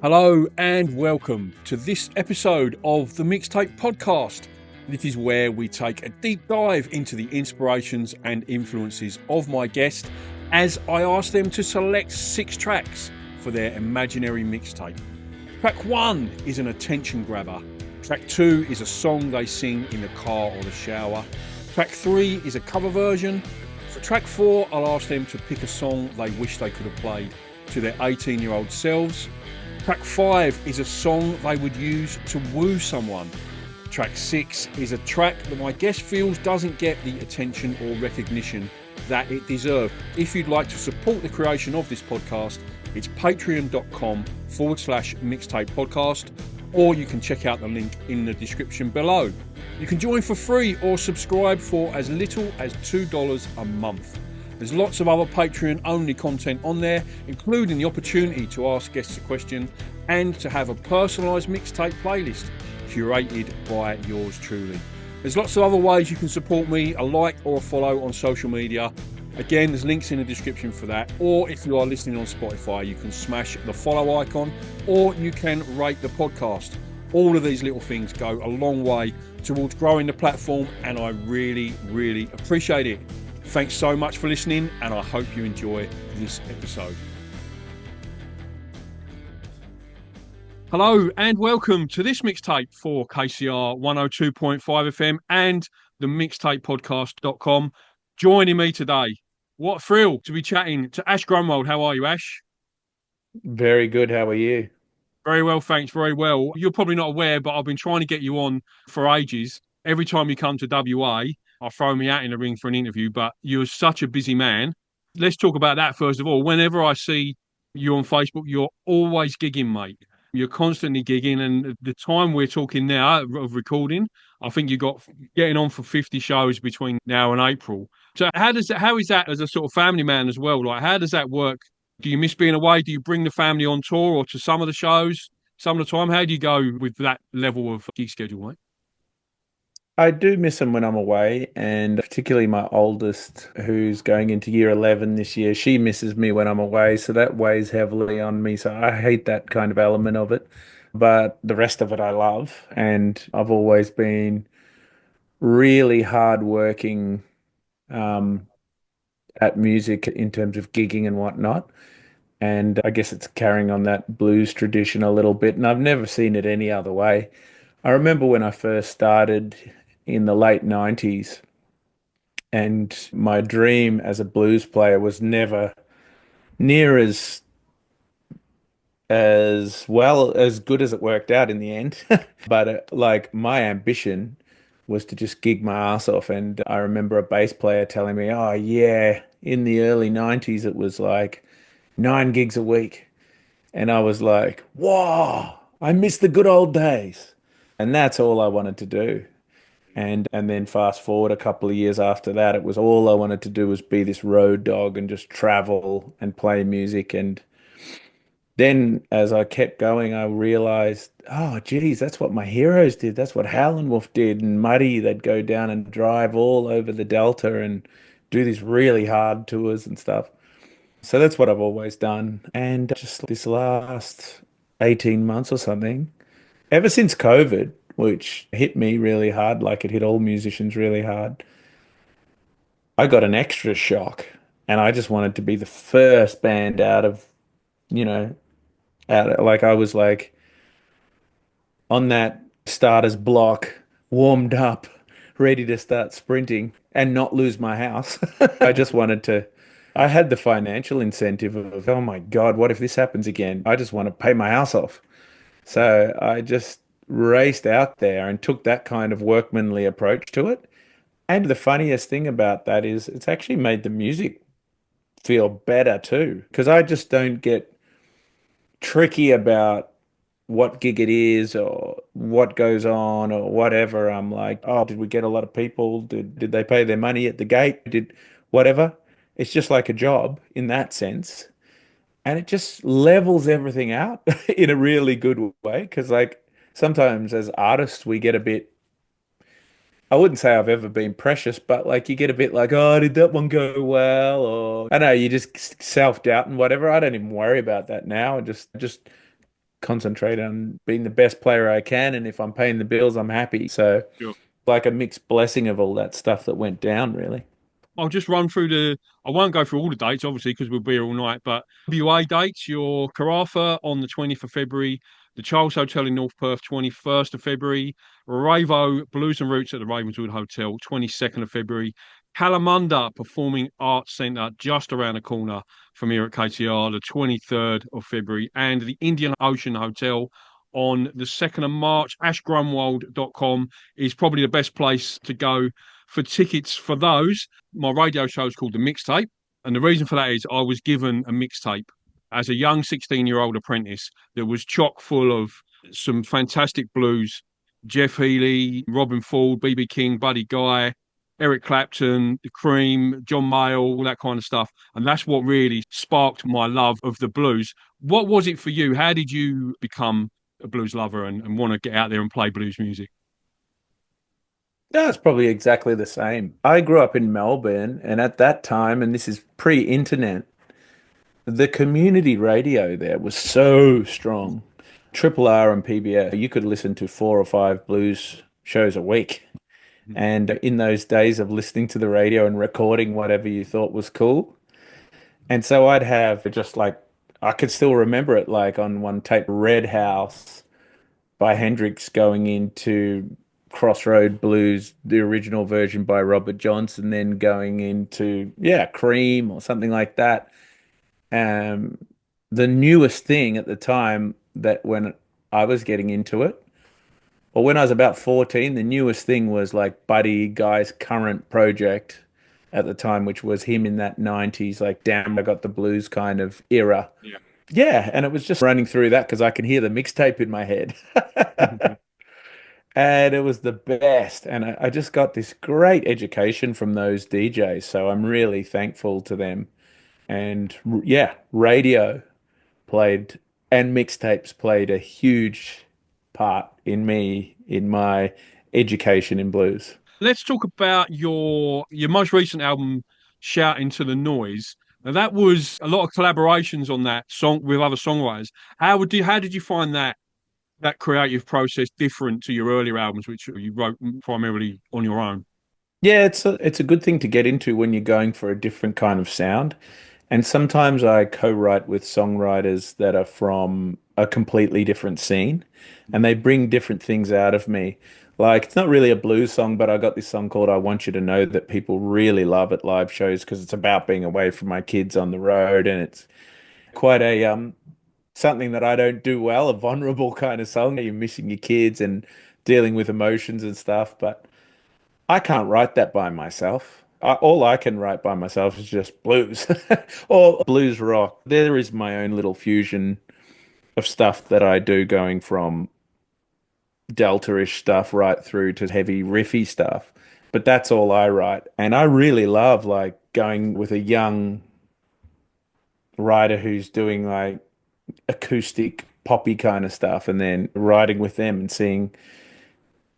Hello and welcome to this episode of the Mixtape podcast. This is where we take a deep dive into the inspirations and influences of my guest as I ask them to select 6 tracks for their imaginary mixtape. Track 1 is an attention grabber. Track 2 is a song they sing in the car or the shower. Track 3 is a cover version. For track 4, I'll ask them to pick a song they wish they could have played to their 18-year-old selves. Track 5 is a song they would use to woo someone. Track 6 is a track that my guest feels doesn't get the attention or recognition that it deserves. If you'd like to support the creation of this podcast, it's patreon.com/mixtape podcast, or you can check out the link in the description below. You can join for free or subscribe for as little as $2 a month. There's lots of other Patreon-only content on there, including the opportunity to ask guests a question and to have a personalised mixtape playlist curated by yours truly. There's lots of other ways you can support me, a like or a follow on social media. Again, there's links in the description for that. Or if you are listening on Spotify, you can smash the follow icon or you can rate the podcast. All of these little things go a long way towards growing the platform, and I really, really appreciate it. Thanks so much for listening, and I hope you enjoy this episode. Hello and welcome to this mixtape for KCR 102.5 FM and the mixtapepodcast.com. Joining me today, what a thrill to be chatting to Ash Grunwald. How are you, Ash? Very good. How are you? Very well, thanks. Very well. You're probably not aware, but I've been trying to get you on for ages. Every time you come to WA, I throw me out in the ring for an interview, but you're such a busy man. Let's talk about that first of all. Whenever I see you on Facebook, you're always gigging, mate. You're constantly gigging, and the time we're talking now of recording, I think you got getting on for 50 shows between now and April. So how is that as a sort of family man as well? Like, how does that work? Do you miss being away? Do you bring the family on tour or to some of the shows some of the time? How do you go with that level of gig schedule, mate? I do miss them when I'm away, and particularly my oldest, who's going into year 11 this year, she misses me when I'm away, so that weighs heavily on me. So I hate that kind of element of it. But the rest of it I love, and I've always been really hardworking um, at music in terms of gigging and whatnot. And I guess it's carrying on that blues tradition a little bit, and I've never seen it any other way. I remember when I first started in the late 90s, and my dream as a blues player was never near as well as good as it worked out in the end. But like my ambition was to just gig my ass off. And I remember a bass player telling me, "Oh yeah, in the early 90s it was like 9 gigs a week." And I was like, "Whoa, I miss the good old days." And that's all I wanted to do. And then fast forward a couple of years after that, it was all I wanted to do was be this road dog and just travel and play music. And then as I kept going, I realized, oh, geez, that's what my heroes did. That's what Howlin' Wolf did. And Muddy, they'd go down and drive all over the Delta and do these really hard tours and stuff. So that's what I've always done. And just this last 18 months or something, ever since COVID, which hit me really hard, like it hit all musicians really hard, I got an extra shock. And I just wanted to be the first band out of, you know, like I was like on that starter's block, warmed up, ready to start sprinting and not lose my house. I just wanted to, I had the financial incentive of, oh my God, what if this happens again? I just want to pay my house off. So I just raced out there and took that kind of workmanly approach to it. And the funniest thing about that is it's actually made the music feel better too, because I just don't get tricky about what gig it is or what goes on or whatever. I'm like, oh, did we get a lot of people? Did they pay their money at the gate? Did whatever. It's just like a job in that sense. And it just levels everything out in a really good way. Because like sometimes as artists we get a bit, I wouldn't say I've ever been precious, but like you get a bit like, oh, did that one go well? Or I don't know, you just self-doubt and whatever. I don't even worry about that now. I just concentrate on being the best player I can, and if I'm paying the bills, I'm happy. So Sure. like a mixed blessing of all that stuff that went down, really. I'll just run through I won't go through all the dates, obviously, because we'll be here all night. But WA dates, your Carafa on the 20th of February, the Charles Hotel in North Perth, 21st of February, Ravo Blues and Roots at the Ravenswood Hotel, 22nd of February, Kalamunda Performing Arts Centre, just around the corner from here at KTR, the 23rd of February, and the Indian Ocean Hotel on the 2nd of March. AshGrunwald.com is probably the best place to go for tickets for those. My radio show is called The Mixtape. And the reason for that is I was given a mixtape as a young 16-year-old apprentice that was chock full of some fantastic blues. Jeff Healey, Robin Ford, B.B. King, Buddy Guy, Eric Clapton, The Cream, John Mayall, all that kind of stuff. And that's what really sparked my love of the blues. What was it for you? How did you become a blues lover and want to get out there and play blues music? Yeah, it's probably exactly the same. I grew up in Melbourne, and at that time, and this is pre-internet, the community radio there was so strong. Triple R and PBS, you could listen to 4 or 5 blues shows a week. And in those days of listening to the radio and recording whatever you thought was cool. And so I'd have just like, I could still remember it like on one tape, Red House by Hendrix going into Crossroad Blues, the original version by Robert Johnson, then going into, yeah, Cream or something like that. Um, the newest thing at the time that when I was getting into it, or when I was about 14, the newest thing was like Buddy Guy's current project at the time, which was him in that 90s, like, damn, I got the blues kind of era. Yeah. Yeah, and it was just running through that because I can hear the mixtape in my head. And it was the best. And I just got this great education from those DJs. So I'm really thankful to them. And yeah, radio played and mixtapes played a huge part in me, in my education in blues. Let's talk about your most recent album, Shout Into the Noise. Now that was a lot of collaborations on that song with other songwriters. How did you find that creative process different to your earlier albums, which you wrote primarily on your own? Yeah, it's a good thing to get into when you're going for a different kind of sound. And sometimes I co-write with songwriters that are from a completely different scene, and they bring different things out of me. Like it's not really a blues song, but I got this song called I Want You to Know that people really love at live shows because it's about being away from my kids on the road, and it's quite a something that I don't do well, a vulnerable kind of song. You're missing your kids and dealing with emotions and stuff, but I can't write that by myself. All I can write by myself is just blues or blues rock. There is my own little fusion of stuff that I do, going from delta-ish stuff right through to heavy riffy stuff. But that's all I write. And I really love like going with a young writer who's doing like acoustic poppy kind of stuff and then writing with them and seeing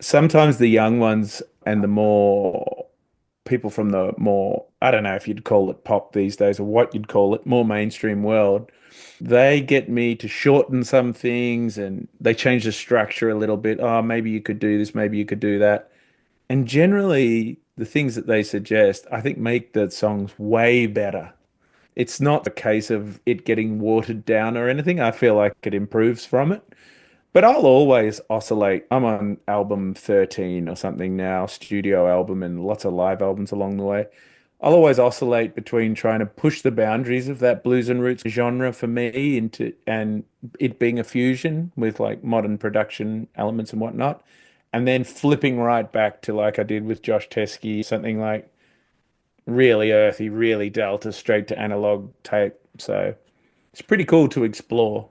sometimes the young ones and the more people from the more, I don't know if you'd call it pop these days or what you'd call it, more mainstream world, they get me to shorten some things and they change the structure a little bit. Oh, maybe you could do this, maybe you could do that. And generally, the things that they suggest, I think, make the songs way better. It's not a case of it getting watered down or anything. I feel like it improves from it. But I'll always oscillate. I'm on album 13 or something now, studio album, and lots of live albums along the way. I'll always oscillate between trying to push the boundaries of that blues and roots genre for me into and it being a fusion with like modern production elements and whatnot, and then flipping right back to like I did with Josh Teskey, something like really earthy, really delta, straight to analog tape. So it's pretty cool to explore.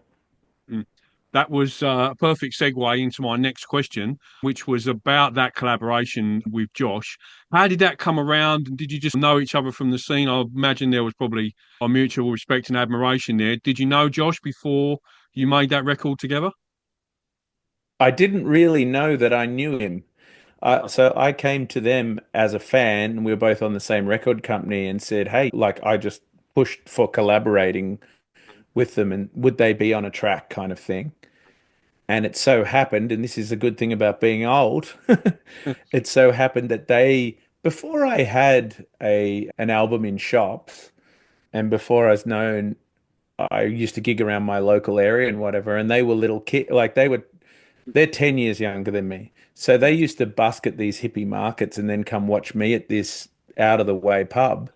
Mm. That was a perfect segue into my next question, which was about that collaboration with Josh. How did that come around? Did you just know each other from the scene? I imagine there was probably a mutual respect and admiration there. Did you know Josh before you made that record together? I didn't really know that I knew him. So I came to them as a fan, and we were both on the same record company, and said, "Hey, like I just pushed for collaborating with them, and would they be on a track kind of thing?" And it so happened, and this is a good thing about being old, it so happened that before I had an album in shops, and before I was known, I used to gig around my local area and whatever, and they were little kid, like they're 10 years younger than me. So they used to busk at these hippie markets and then come watch me at this out of the way pub.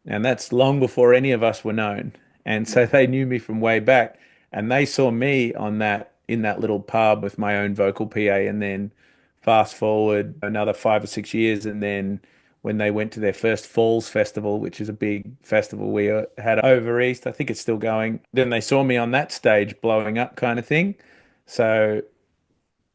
And that's long before any of us were known. And so they knew me from way back. And they saw me in that little pub with my own vocal PA. And then fast forward another 5 or 6 years. And then when they went to their first Falls Festival, which is a big festival we had over East, I think it's still going. Then they saw me on that stage blowing up kind of thing. So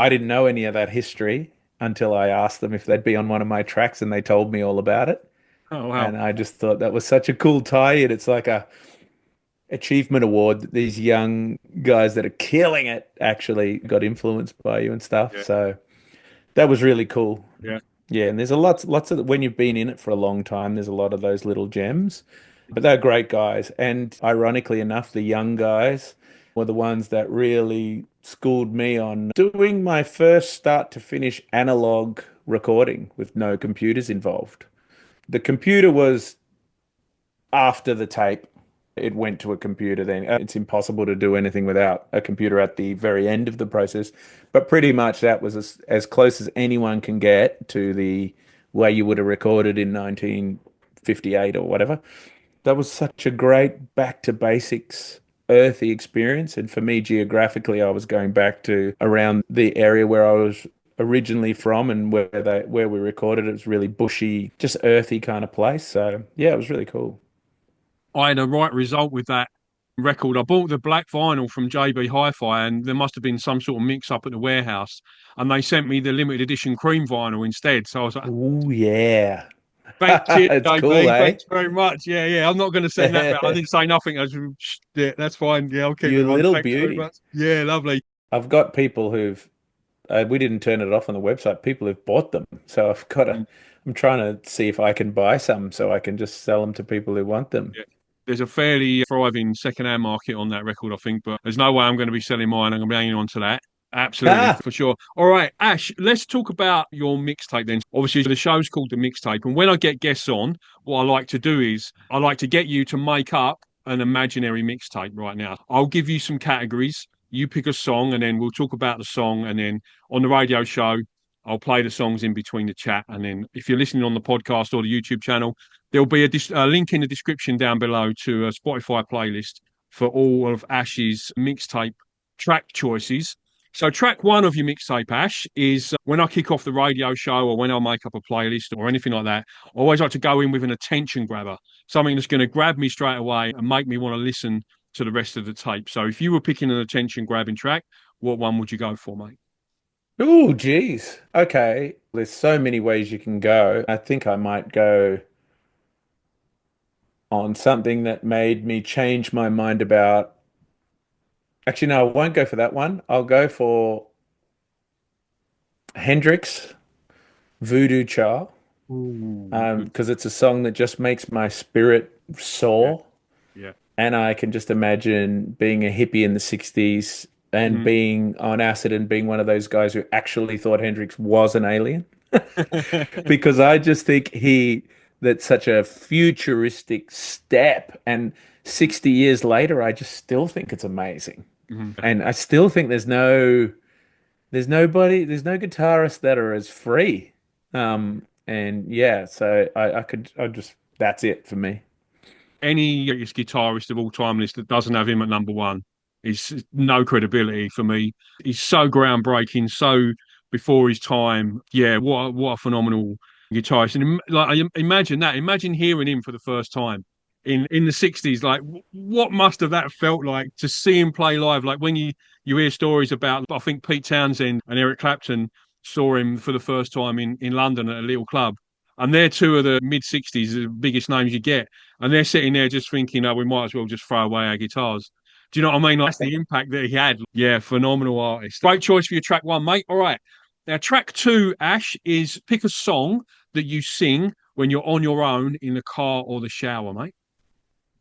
I didn't know any of that history until I asked them if they'd be on one of my tracks and they told me all about it. Oh wow. And I just thought that was such a cool tie-in. It's like a achievement award that these young guys that are killing it actually got influenced by you and stuff. Yeah. So that was really cool. Yeah. Yeah, and there's lots of when you've been in it for a long time, there's a lot of those little gems. But they're great guys. And ironically enough, the young guys were the ones that really schooled me on doing my first start to finish analog recording with no computers involved. The computer was after the tape. It went to a computer then. It's impossible to do anything without a computer at the very end of the process. But pretty much that was as close as anyone can get to the way you would have recorded in 1958 or whatever. That was such a great back to basics, earthy experience. And for me, geographically, I was going back to around the area where I was originally from and where we recorded. It was really bushy, just earthy kind of place. So yeah, it was really cool. I had a right result with that record. I bought the black vinyl from JB Hi-Fi, and there must have been some sort of mix-up at the warehouse, and they sent me the limited edition cream vinyl instead. So I was like, Oh yeah. "Thanks, It's cool, JB. eh? Thanks very much. Yeah, yeah. I'm not going to send that back. I didn't say nothing. I just, yeah, that's fine. Yeah, I'll keep You it on. little Thanks very beauty. much. Yeah, lovely. I've got people who've we didn't turn it off on the website. People who've bought them. So I'm trying to see if I can buy some so I can just sell them to people who want them. Yeah. There's a fairly thriving second-hand market on that record, I think, but there's no way I'm going to be selling mine. I'm going to be hanging on to that. Absolutely, Ah, for sure. All right, Ash, let's talk about your mixtape then. Obviously, the show's called The Mixtape, and when I get guests on, what I like to do is I like to get you to make up an imaginary mixtape right now. I'll give you some categories. You pick a song, and then we'll talk about the song, and then on the radio show, I'll play the songs in between the chat. And then if you're listening on the podcast or the YouTube channel, there'll be a link in the description down below to a Spotify playlist for all of Ash's mixtape track choices. So, track one of your mixtape, Ash, is when I kick off the radio show or when I make up a playlist or anything like that. I always like to go in with an attention grabber, something that's going to grab me straight away and make me want to listen to the rest of the tape. So, if you were picking an attention grabbing track, what one would you go for, mate? oh, geez. Okay. There's so many ways you can go. I think I might go on something that made me change my mind about. Actually, no, I won't go for that one. I'll go for Hendrix, Voodoo Child, Ooh, good. because it's a song that just makes my spirit Yeah, soar. yeah. And I can just imagine being a hippie in the 60s and Mhm. being on acid and being one of those guys who actually thought Hendrix was an alien. Because I just think that's such a futuristic step. And 60 years later, I just still think it's amazing. Mhm. And I still think there's no guitarists that are as free. And yeah, so I just, that's it for me. Any guitarist of all time list that doesn't have him at number one is no credibility for me. He's so groundbreaking, so before his time. Yeah, what a phenomenal guitarist! And imagine that. Imagine hearing him for the first time in the '60s. Like, what must have that felt like to see him play live? Like when you hear stories about, I think Pete Townsend and Eric Clapton saw him for the first time in London at a little club. And they're two of the mid '60s, the biggest names you get, and they're sitting there just thinking, "Oh, we might as well just throw away our guitars." Do you know what I mean? Like, that's the impact that he had. Yeah, phenomenal artist. Great choice for your track one, mate. All right. Now, track two, Ash, is pick a song that you sing when you're on your own in the car or the shower, mate.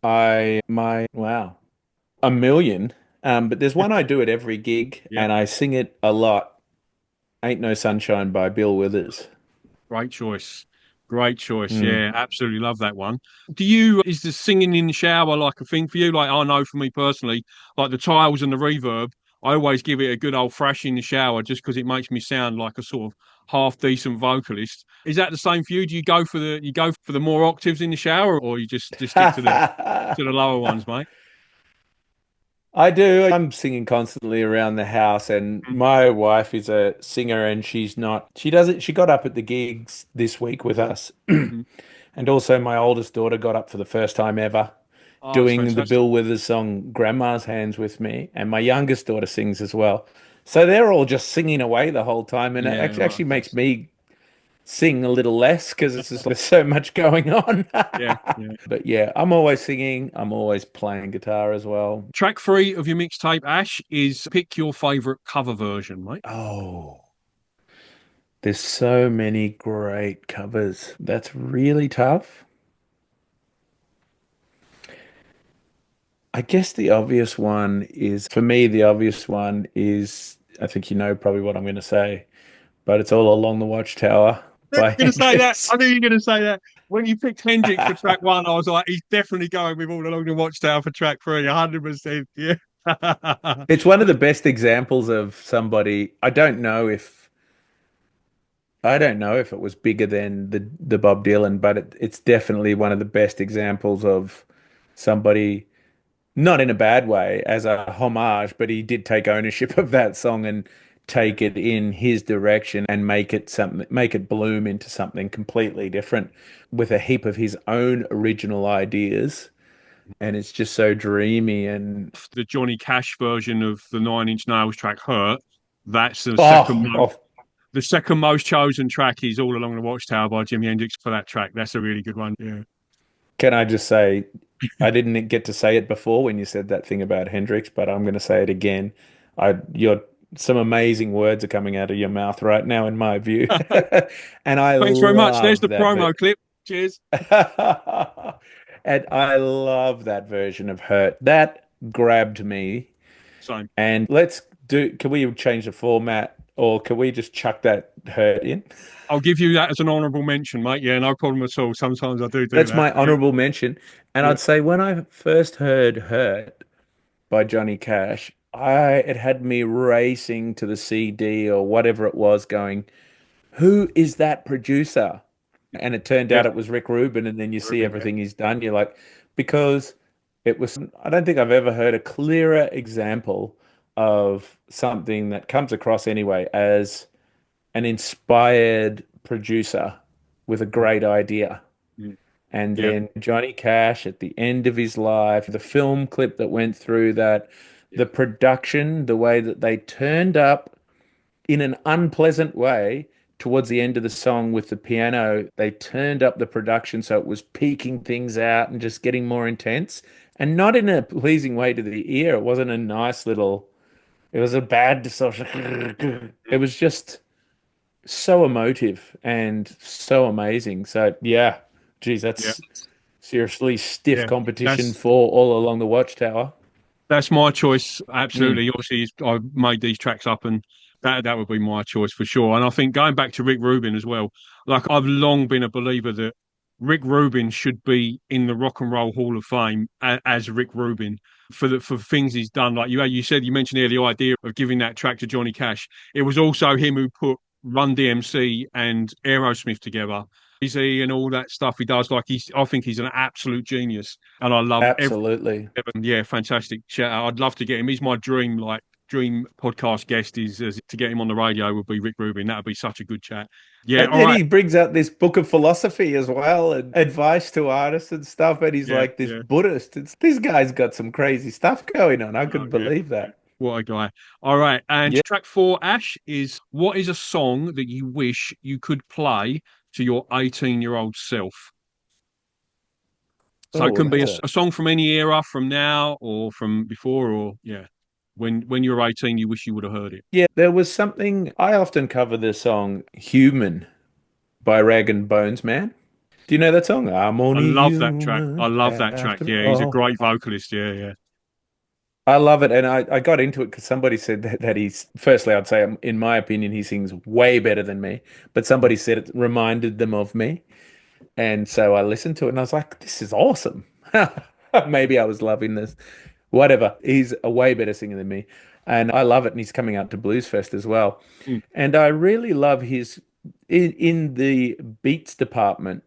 Wow, a million. But there's one I do at every gig, Yeah. and I sing it a lot. Ain't No Sunshine by Bill Withers. Great choice. Great choice. Mm. Yeah, absolutely love that one. Is the singing in the shower like a thing for you? Like, I know for me personally, like the tiles and the reverb, I always give it a good old thrash in the shower just because it makes me sound like a sort of half decent vocalist. Is that the same for you? Do you go for the more octaves in the shower, or you just stick to the lower ones, mate? I do. I'm singing constantly around the house, and my wife is a singer, and she doesn't, she got up at the gigs this week with us. Mm. And also, my oldest daughter got up for the first time ever Oh, it's doing the fantastic. Bill Withers song Grandma's Hands with me, and my youngest daughter sings as well. So they're all just singing away the whole time, and it Yeah, right. actually makes me sing a little less because it's just there's so much going on. Yeah, yeah. But yeah, I'm always singing. I'm always playing guitar as well. Track three of your mixtape, Ash, is pick your favourite cover version, mate. Oh, there's so many great covers. That's really tough. I guess the obvious one is, for me, the obvious one is, I think you know probably what I'm going to say, but it's All Along the Watchtower I'm by going to say that. Hendrix. I knew you were going to say that. When you picked Hendrix for track one, I was like, he's definitely going with All Along the Watchtower for track three, 100%. Yeah. It's one of the best examples of somebody. I don't know if it was bigger than the Bob Dylan, but it's definitely one of the best examples of somebody, not in a bad way, as a homage, but he did take ownership of that song and take it in his direction and make it bloom into something completely different with a heap of his own original ideas. And it's just so dreamy and The Johnny Cash version of the Nine Inch Nails track "Hurt." That's oh, the second most chosen track is "All Along the Watchtower" by Jimi Hendrix for that track. That's a really good one. Yeah. can I just say, I didn't get to say it before when you said that thing about Hendrix, but I'm going to say it again. Some amazing words are coming out of your mouth right now, in my view, and I Thanks very much. There's love the that. promo clip. Cheers. And I love that version of Hurt. That grabbed me. Same. And can we change the format or can we just chuck that Hurt in? I'll give you that as an honourable mention, mate. Yeah, no problem at all. Sometimes I do That's that. my Yeah, honorable mention. And yeah, I'd say when I first heard Hurt by Johnny Cash, it had me racing to the CD or whatever it was going, who is that producer? And it turned yeah. out it was Rick Rubin, and then you see Ruben, yeah. everything he's done. You're like, because I don't think I've ever heard a clearer example of something that comes across anyway as an inspired producer with a great idea. Mm. And Yeah, then Johnny Cash at the end of his life, the film clip that went through that, yeah, the production, the way that they turned up in an unpleasant way towards the end of the song with the piano. They turned up the production so it was peaking things out and just getting more intense, and not in a pleasing way to the ear. It wasn't a nice little, it was a bad distortion. It was just so emotive and so amazing. So, yeah, geez, yeah, that's seriously stiff yeah. competition That's for All Along the Watchtower. That's my choice. Mm. Absolutely. Obviously, I made these tracks up, and that would be my choice for sure. And I think going back to Rick Rubin as well, like I've long been a believer that Rick Rubin should be in the Rock and Roll Hall of Fame as Rick Rubin for things he's done. Like you mentioned here the idea of giving that track to Johnny Cash. It was also him who put Run DMC and Aerosmith together. Easy and all that stuff he does. I think he's an absolute genius, and I love every Absolutely. yeah, fantastic shout out. I'd love to get him. He's my dream podcast guest is to get him on the radio would be Rick Rubin. That would be such a good chat. Yeah, And all then right. he brings out this book of philosophy as well and advice to artists and stuff. And he's Yeah, like this yeah. Buddhist. This guy's got some crazy stuff going on. I Oh, couldn't yeah. believe that. What a guy. All right. And Yeah. track four, Ash, is what is a song that you wish you could play to your 18-year-old self? So Oh, it well, can be that's a. a song from any era, from now or from before, or yeah. When you're 18, you wish you would have heard it. Yeah, there was something. I often cover the song Human by Rag and Bones Man. Do you know that song? I'm I only love that track. I human love that track. after Yeah, he's a all. great vocalist. Yeah, yeah. I love it, and I got into it because somebody said that he's. Firstly, I'd say, in my opinion, he sings way better than me. But somebody said it reminded them of me, and so I listened to it, and I was like, "This is awesome." Maybe I was loving this. Whatever. He's a way better singer than me, and I love it. And he's coming out to Blues Fest as well, Mm. and I really love his in the beats department.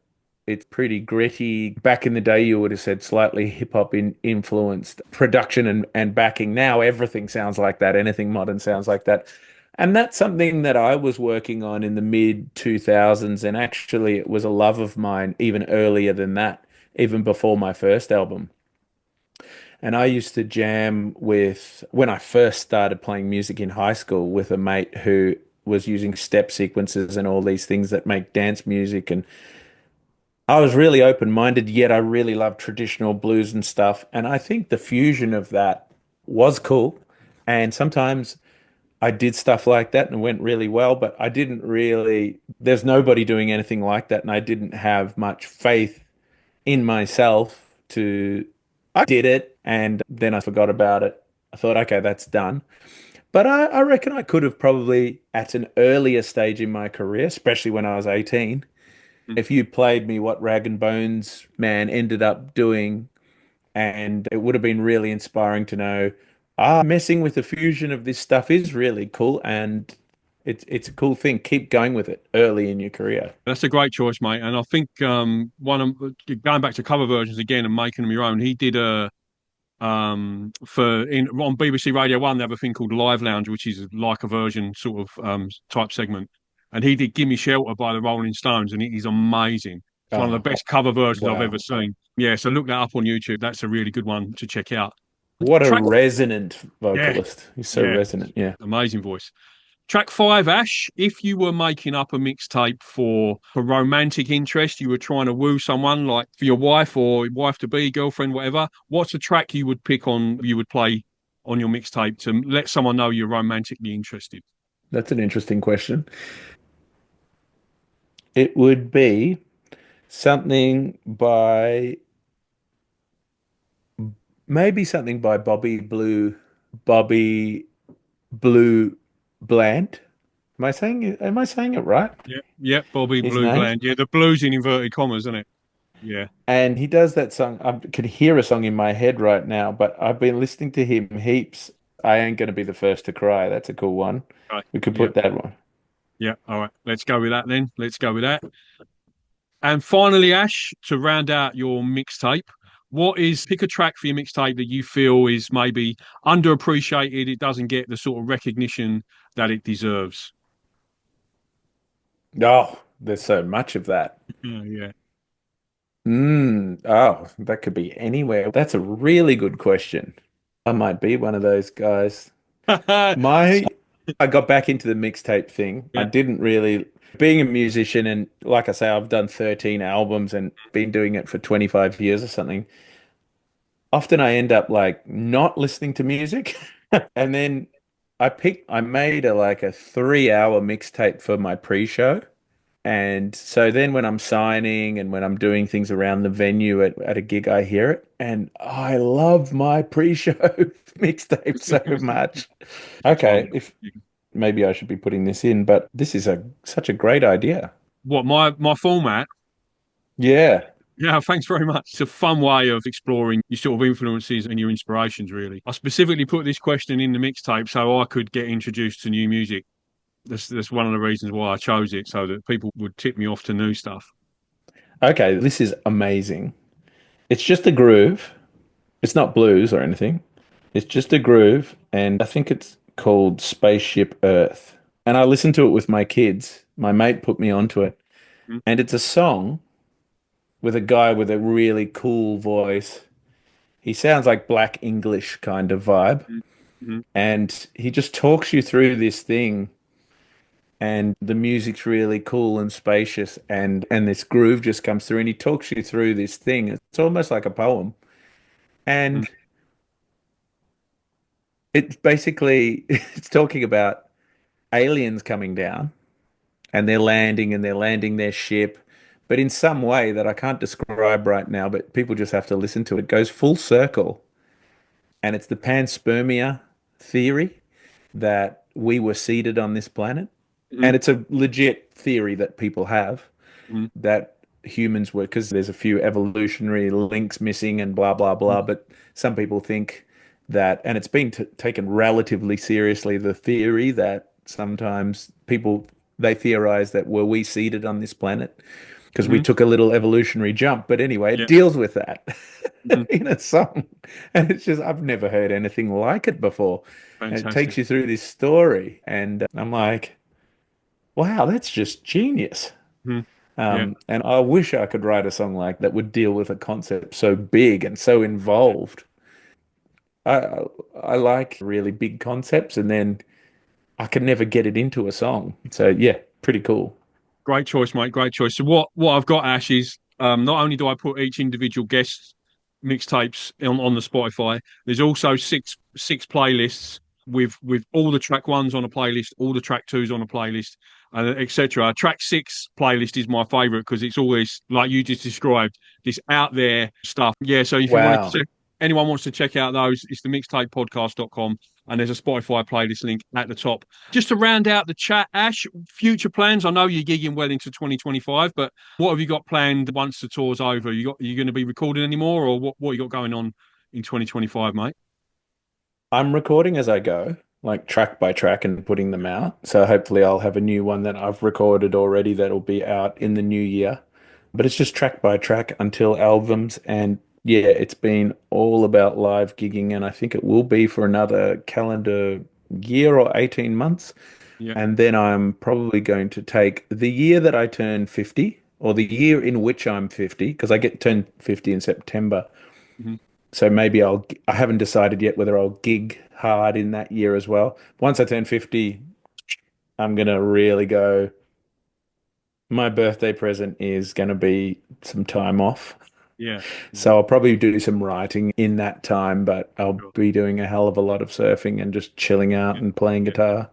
It's pretty gritty. Back in the day, you would have said slightly hip hop influenced production and backing. Now everything sounds like that. Anything modern sounds like that. And that's something that I was working on in the mid 2000s. And actually, it was a love of mine even earlier than that, even before my first album. And I used to jam with, when I first started playing music in high school, with a mate who was using step sequences and all these things that make dance music. And I was really open-minded, yet I really loved traditional blues and stuff. And I think the fusion of that was cool. And sometimes I did stuff like that and it went really well, but I didn't really, there's nobody doing anything like that. And I didn't have much faith in myself to, I did it and then I forgot about it. I thought, okay, that's done. But I reckon I could have probably at an earlier stage in my career, especially when I was 18, Mm. if you played me what Rag and Bones Man ended up doing, and it would have been really inspiring to know, messing with the fusion of this stuff is really cool, and it's a cool thing. Keep going with it early in your career. That's a great choice, mate. And I think one of going back to cover versions again and making them your own. He did a for in on BBC Radio One. They have a thing called Live Lounge, which is like a version sort of type segment. And he did "Gimme Shelter" by the Rolling Stones, and it is amazing. It's one of the Oh, best cover versions I've ever wow. seen. Yeah, so look that up on YouTube. That's a really good one to check out. What a Track, resonant yeah, vocalist. He's so yeah, resonant. Yeah. amazing voice. Track five, Ash. If you were making up a mixtape for romantic interest, you were trying to woo someone, like for your wife or wife to be, girlfriend, whatever. What's a track you would pick on? You would play on your mixtape to let someone know you're romantically interested. That's an interesting question. It would be something by maybe something by Bobby Blue Bland. Am I saying it right? Yeah, yeah, Bobby His Blue name? Bland. Yeah, the blues in inverted commas, isn't it? Yeah. And he does that song. I can hear a song in my head right now, but I've been listening to him heaps. I ain't gonna be the first to cry. That's a cool one. Right. We could Yeah. put that one. Yeah. All right. Let's go with that then. Let's go with that. And finally, Ash, to round out your mixtape, pick a track for your mixtape that you feel is maybe underappreciated, it doesn't get the sort of recognition that it deserves. Oh, there's so much of that. Yeah. Oh, that could be anywhere. That's a really good question. I might be one of those guys. My, I got back into the mixtape thing. I Yeah. didn't really, being a musician, and like I say, I've done 13 albums and been doing it for 25 years or something. Often I end up like not listening to music. And then I made a 3 hour mixtape for my pre-show. And so then when I'm signing and when I'm doing things around the venue at a gig, I hear it. And I love my pre-show mixtape so much. Good Okay, time. if maybe I should be putting this in, but this is a such a great idea. What my format? Yeah. Yeah, thanks very much. It's a fun way of exploring your sort of influences and your inspirations, really. I specifically put this question in the mixtape so I could get introduced to new music. That's one of the reasons why I chose it, so that people would tip me off to new stuff. Okay, this is amazing. It's just a groove. It's not blues or anything. It's just a groove, and I think it's called Spaceship Earth. And I listened to it with my kids. My mate put me onto it, Mm, and it's a song with a guy with a really cool voice. He sounds like Black English kind of vibe, mm, mm, and he just talks you through this thing, and the music's really cool and spacious, and this groove just comes through, and he talks you through this thing. It's almost like a poem, mm, and it's basically it's talking about aliens coming down and they're landing their ship, but in some way that I can't describe right now, but people just have to listen to it. It goes full circle and it's the panspermia theory that we were seeded on this planet. Mm-hmm. And it's a legit theory that people have Mm-hmm. that humans were, because there's a few evolutionary links missing and blah, blah, blah. But some people think that, and it's been taken relatively seriously, the theory that sometimes people, they theorize that were we seeded on this planet because we Mm-hmm. took a little evolutionary jump. But anyway, it Yeah. deals with that Mm-hmm. in a song. And it's just, I've never heard anything like it before. And it takes Fantastic. you through this story. And I'm like, wow, that's just genius. Mm-hmm. Yeah. And I wish I could write a song like that would deal with a concept so big and so involved. I I like really big concepts, and then I can never get it into a song. So yeah, pretty cool. Great choice, mate. Great choice. So what I've got, Ash, is not only do I put each individual guest mixtapes on the Spotify, there's also six playlists with all the track ones on a playlist, all the track twos on a playlist, etc. Track six playlist is my favorite because it's always like you just described, this out there stuff. Yeah. So if you want Wow. to, anyone wants to check out those, it's the mixtapepodcast.com, and there's a Spotify playlist link at the top. Just to round out the chat, Ash, future plans. I know you're gigging well into 2025, but what have you got planned once the tour's over? Are you going to be recording anymore, or what you got going on in 2025, mate? I'm recording as I go, like track by track and putting them out. So hopefully I'll have a new one that I've recorded already that'll be out in the new year. But it's just track by track until albums. And yeah, it's been all about live gigging, and I think it will be for another calendar year or 18 months. Yeah. And then I'm probably going to take the year that I turn 50, or the year in which I'm 50, because I get turned 50 in September. Mhm. So maybe I haven't decided yet whether I'll gig hard in that year as well. Once I turn 50, I'm gonna really go. My birthday present is gonna be some time off. Yeah. Yeah. So I'll probably do some writing in that time, but I'll Sure. be doing a hell of a lot of surfing and just chilling out Yeah. and playing Yeah. guitar.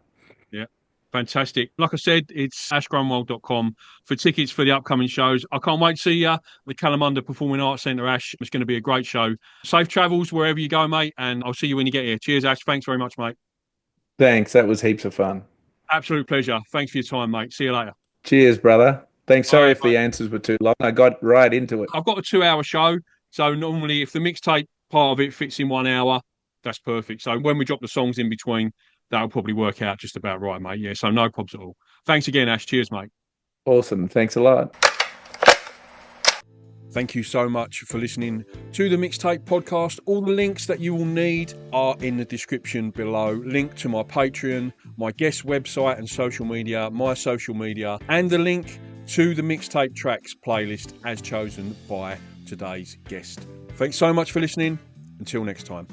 Yeah. Fantastic. Like I said, it's ashgrunwald.com for tickets for the upcoming shows. I can't wait to see you at the Kalamunda Performing Arts Centre, Ash. It's going to be a great show. Safe travels wherever you go, mate, and I'll see you when you get here. Cheers, Ash. Thanks very much, mate. Thanks, that was heaps of fun. Absolute pleasure. Thanks for your time, mate. See you later. Cheers, brother. Thanks. Sorry Bye. if Bye. the answers were too long. I got right into it. I've got a 2 hour show. So normally if the mixtape part of it fits in 1 hour, that's perfect. So when we drop the songs in between, that'll probably work out just about right, mate. Yeah, so no problems at all. Thanks again, Ash. Cheers, mate. Awesome. Thanks a lot. Thank you so much for listening to the Mixtape podcast. All the links that you will need are in the description below. Link to my Patreon, my guest website and social media, my social media, and the link to the Mixtape tracks playlist as chosen by today's guest. Thanks so much for listening. Until next time.